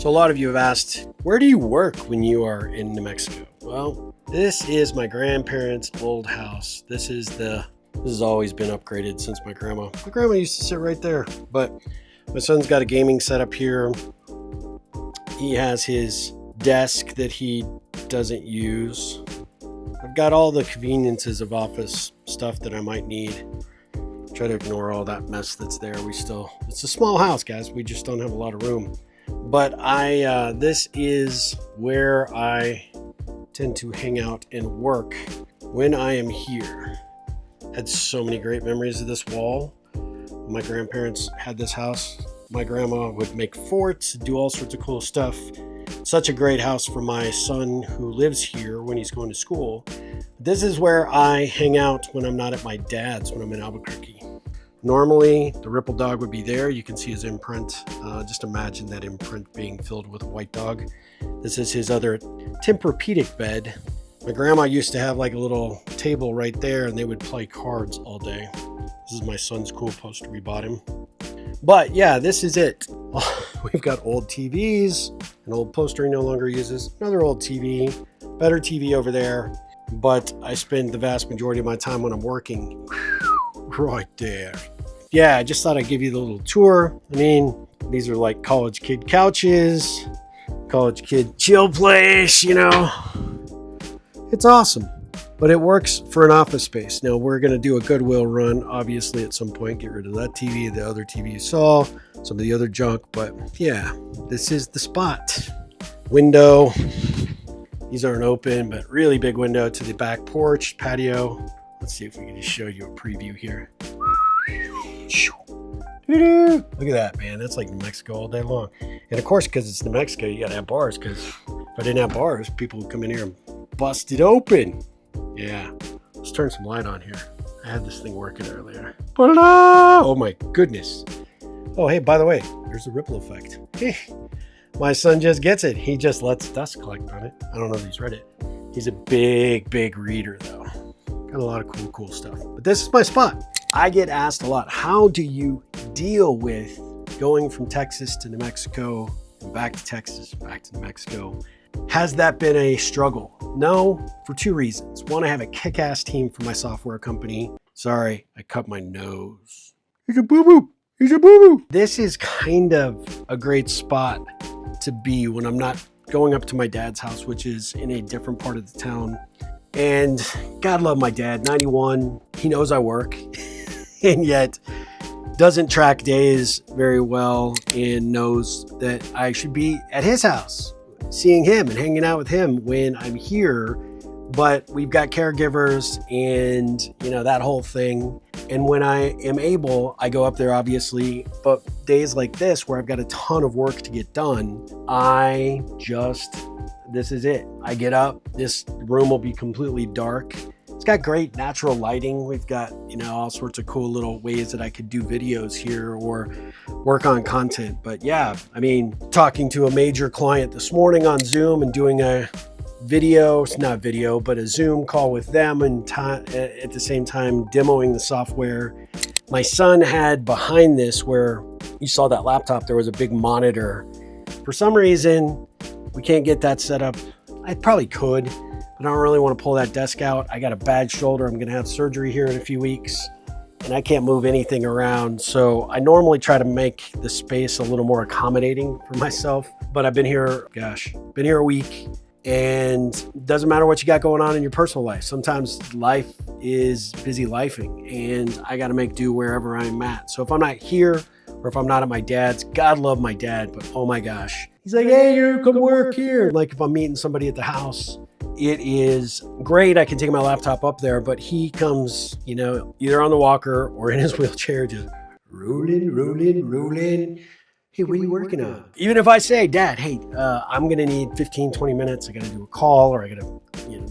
So a lot of you have asked, where do you work when you are in New Mexico? Well, this is my grandparents' old house. This has always been upgraded since my grandma. My grandma used to sit right there, but my son's got a gaming setup here. He has his desk that he doesn't use. I've got all the conveniences of office stuff that I might need. Try to ignore all that mess that's there. It's a small house, guys. We just don't have a lot of room. But this is where I tend to hang out and work when I am here. Had so many great memories of this wall. My grandparents had this house. My grandma would make forts, do all sorts of cool stuff. Such a great house for my son who lives here when he's going to school. This is where I hang out when I'm not at my dad's, when I'm in Albuquerque. Normally, the Ripple dog would be there. You can see his imprint. Just imagine that imprint being filled with a white dog. This is his other Tempur-Pedic bed. My grandma used to have like a little table right there, and they would play cards all day. This is my son's cool poster. We bought him. But yeah, this is it. We've got old TVs, an old poster he no longer uses, another old TV, better TV over there. But I spend the vast majority of my time when I'm working right there. Yeah, I just thought I'd give you the little tour. I mean, these are like college kid couches, college kid chill place, you know. It's awesome, but it works for an office space. Now we're going to do a Goodwill run, obviously, at some point. Get rid of that TV, the other TV you saw, some of the other junk. But yeah, this is the spot. Window. These aren't open, but really big window to the back porch, patio. Let's see if we can just show you a preview here. Look at that, man. That's like New Mexico all day long. And of course, because it's New Mexico, you got to have bars, because if I didn't have bars, people would come in here and bust it open. Yeah. Let's turn some light on here. I had this thing working earlier. Oh my goodness. Oh, hey, by the way, there's the ripple effect. Hey, my son just gets it. He just lets dust collect on it. I don't know if he's read it. He's a big reader, though. Got a lot of cool stuff. But this is my spot. I get asked a lot, how do you deal with going from Texas to New Mexico and back to Texas, back to New Mexico? Has that been a struggle? No, for two reasons. One, I have a kick-ass team for my software company. Sorry, I cut my nose. He's a boo-boo. He's a boo-boo. This is kind of a great spot to be when I'm not going up to my dad's house, which is in a different part of the town. And God love my dad, 91. He knows I work and yet doesn't track days very well and knows that I should be at his house, seeing him and hanging out with him when I'm here. But we've got caregivers and, you know, that whole thing. And when I am able, I go up there, obviously. But days like this, where I've got a ton of work to get done, this is it. I get up, this room will be completely dark. It's got great natural lighting. We've got, you know, all sorts of cool little ways that I could do videos here or work on content. But yeah, I mean, talking to a major client this morning on Zoom and doing a Zoom call with them and at the same time demoing the software. My son had behind this, where you saw that laptop, there was a big monitor. For some reason, we can't get that set up. I probably could, but I don't really want to pull that desk out. I got a bad shoulder. I'm going to have surgery here in a few weeks, and I can't move anything around. So I normally try to make the space a little more accommodating for myself, but I've been here a week. And it doesn't matter what you got going on in your personal life. Sometimes life is busy lifing, and I got to make do wherever I'm at. So if I'm not here, or if I'm not at my dad's, God love my dad, but oh my gosh. He's like, hey, you come work here. Like if I'm meeting somebody at the house, it is great. I can take my laptop up there, but he comes, you know, either on the walker or in his wheelchair, just rolling. Hey, what are you working on? Even if I say, Dad, hey, I'm going to need 15, 20 minutes. I got to do a call, or I got to,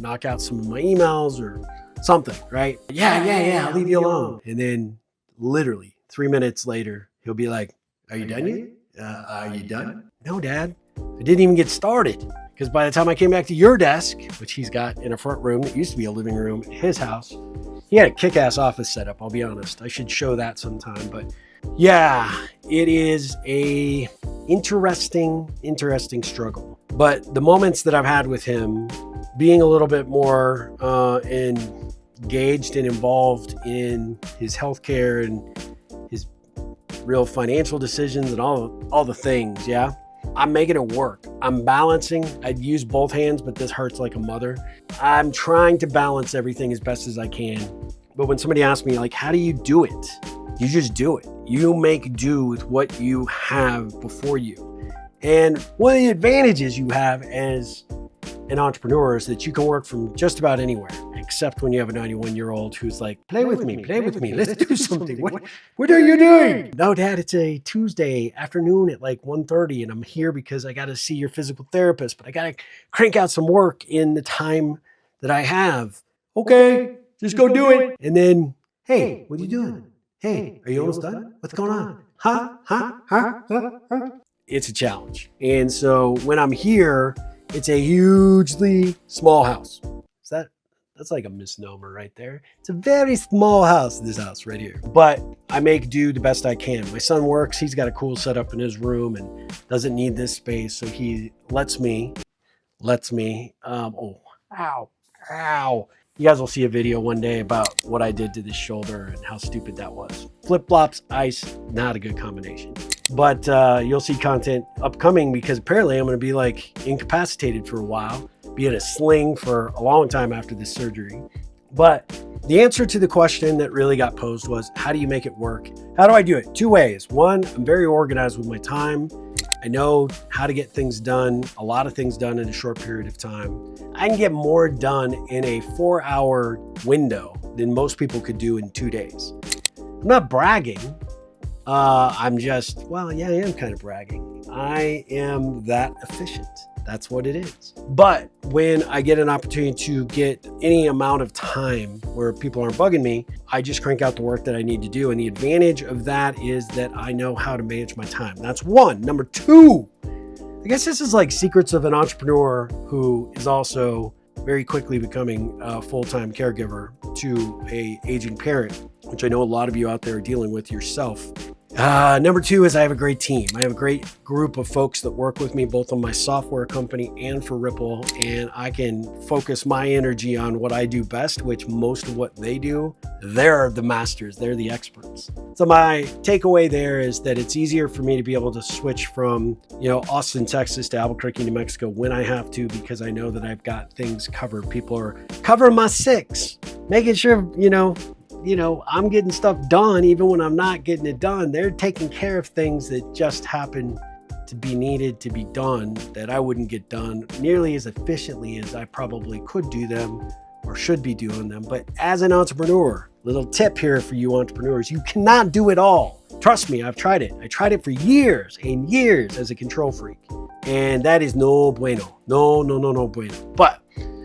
knock out some of my emails or something, right? Yeah, I'll leave you alone. And then literally 3 minutes later, he'll be like, are you done yet? Are you done? No, Dad, I didn't even get started. Because by the time I came back to your desk, which he's got in a front room that used to be a living room at his house, he had a kick-ass office setup, I'll be honest. I should show that sometime, but Yeah, it is a interesting struggle. But the moments that I've had with him, being a little bit more engaged and involved in his healthcare and his real financial decisions and all the things, yeah, I'm making it work. I'm balancing. I'd use both hands, but this hurts like a mother. I'm trying to balance everything as best as I can. But when somebody asks me, like, how do you do it? You just do it. You make do with what you have before you. And one of the advantages you have as an entrepreneur is that you can work from just about anywhere, except when you have a 91-year-old who's like, play with me, let's do something. What are you doing? No, Dad, it's a Tuesday afternoon at like 1:30, and I'm here because I got to see your physical therapist, but I got to crank out some work in the time that I have. Okay, just go do it. And then, hey, what are you doing? Hey, are you almost done? What's going on? Huh? It's a challenge. And so when I'm here, it's a hugely small house. That's like a misnomer right there. It's a very small house, this house right here. But I make do the best I can. My son works, he's got a cool setup in his room and doesn't need this space. So he lets me, oh, ow. You guys will see a video one day about what I did to this shoulder and how stupid that was. Flip-flops, ice, not a good combination. But you'll see content upcoming because apparently I'm going to be like incapacitated for a while, be in a sling for a long time after this surgery. But the answer to the question that really got posed was, how do you make it work? How do I do it? Two ways. One, I'm very organized with my time. I know how to get things done, a lot of things done in a short period of time. I can get more done in a 4-hour window than most people could do in 2 days. I'm not bragging. I'm just, well, yeah, I am kind of bragging. I am that efficient. That's what it is. But when I get an opportunity to get any amount of time where people aren't bugging me, I just crank out the work that I need to do. And the advantage of that is that I know how to manage my time. That's one. Number two, I guess this is like secrets of an entrepreneur who is also very quickly becoming a full-time caregiver to an aging parent, which I know a lot of you out there are dealing with yourself. Number two is I have a great team. I have a great group of folks that work with me, both on my software company and for Ripple, and I can focus my energy on what I do best, which most of what they do, they're the masters, they're the experts. So my takeaway there is that it's easier for me to be able to switch from, Austin, Texas to Albuquerque, New Mexico when I have to, because I know that I've got things covered. People are covering my six, making sure, I'm getting stuff done even when I'm not getting it done. They're taking care of things that just happen to be needed to be done that I wouldn't get done nearly as efficiently as I probably could do them or should be doing them. But as an entrepreneur, little tip here for you entrepreneurs, you cannot do it all. Trust me, I've tried it. I tried it for years and years as a control freak. And that is no bueno. No bueno. But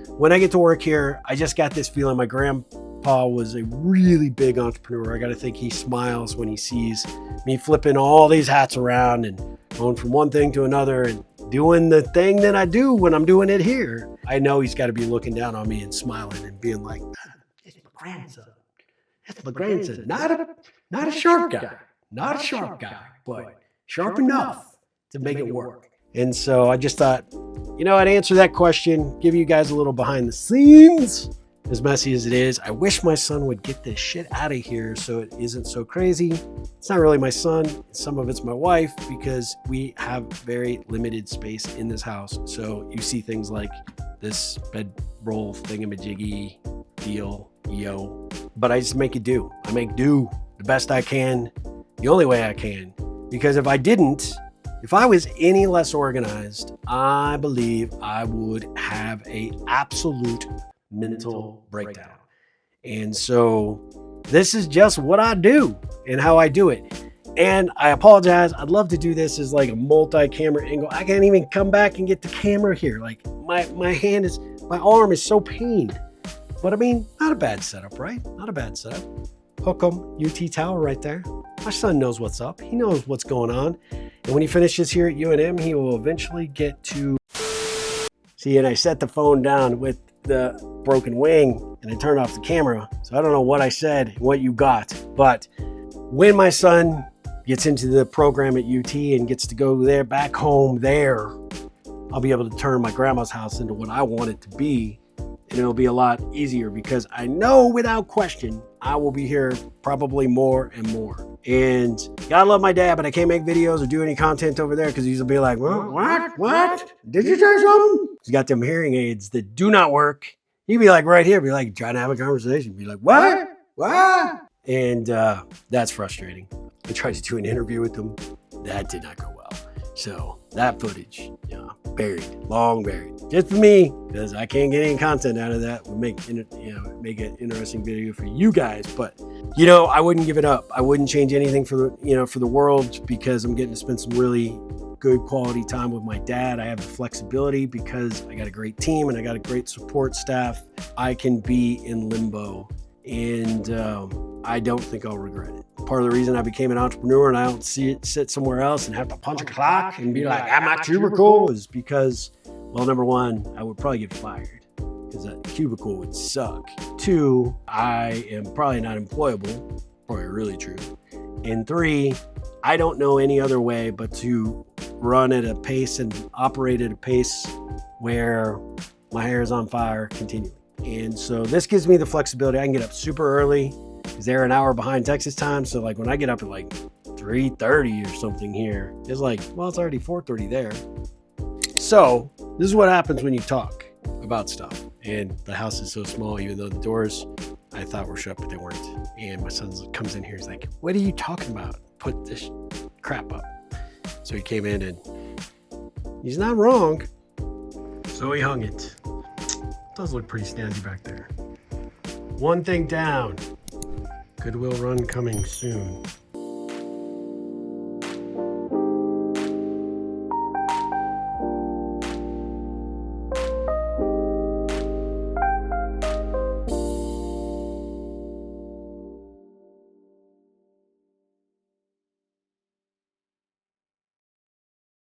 when I get to work here, I just got this feeling. My grandpa was a really big entrepreneur. I got to think he smiles when he sees me flipping all these hats around and going from one thing to another and doing the thing that I do when I'm doing it here. I know he's got to be looking down on me and smiling and being like, it's my grandson. That's my grandson. Not a sharp guy. Not a sharp guy, but sharp enough to make it work. And so I just thought, I'd answer that question, give you guys a little behind the scenes. As messy as it is, I wish my son would get this shit out of here so it isn't so crazy. It's not really my son. Some of it's my wife because we have very limited space in this house. So you see things like this bedroll thingamajiggy deal, but I just make it do. I make do the best I can, the only way I can. Because if I was any less organized, I believe I would have a absolute mental breakdown. And so this is just what I do and how I do it. And I apologize. I'd love to do this as like a multi-camera angle. I can't even come back and get the camera here. Like my arm is so pained. But I mean, not a bad setup, right? Not a bad setup. Hook'em UT Tower right there. My son knows what's up. He knows what's going on. And when he finishes here at UNM, he will eventually get to see. And I set the phone down with the broken wing and I turned off the camera. So I don't know what I said, what you got. But when my son gets into the program at UT and gets to go there, back home there, I'll be able to turn my grandma's house into what I want it to be. And it'll be a lot easier because I know without question, I will be here probably more and more. And gotta love my dad, but I can't make videos or do any content over there because he's gonna be like, well, what? Did you say something? He's got them hearing aids that do not work. He'd be like right here, be like trying to have a conversation, be like, what? And that's frustrating. I tried to do an interview with them. That did not go well. So that footage, buried, long buried. Just for me, because I can't get any content out of that. We'll make an interesting video for you guys. But I wouldn't give it up. I wouldn't change anything for the world because I'm getting to spend some really good quality time with my dad. I have the flexibility because I got a great team and I got a great support staff. I can be in limbo, and I don't think I'll regret it. Part of the reason I became an entrepreneur and I don't sit somewhere else and have to punch a clock and be like, I'm at cubicle, is because, well, number one, I would probably get fired because that cubicle would suck. Two, I am probably not employable, probably really true. And three, I don't know any other way but to run at a pace and operate at a pace where my hair is on fire continually. And so this gives me the flexibility. I can get up super early because they're an hour behind Texas time. So like when I get up at like 3:30 or something here, it's like, well, it's already 4:30 there. So this is what happens when you talk about stuff. And the house is so small, even though the doors I thought were shut, but they weren't. And my son comes in here, he's like, what are you talking about? Put this crap up. So he came in and he's not wrong. So he hung it. Does look pretty snazzy back there. One thing down. Goodwill run coming soon.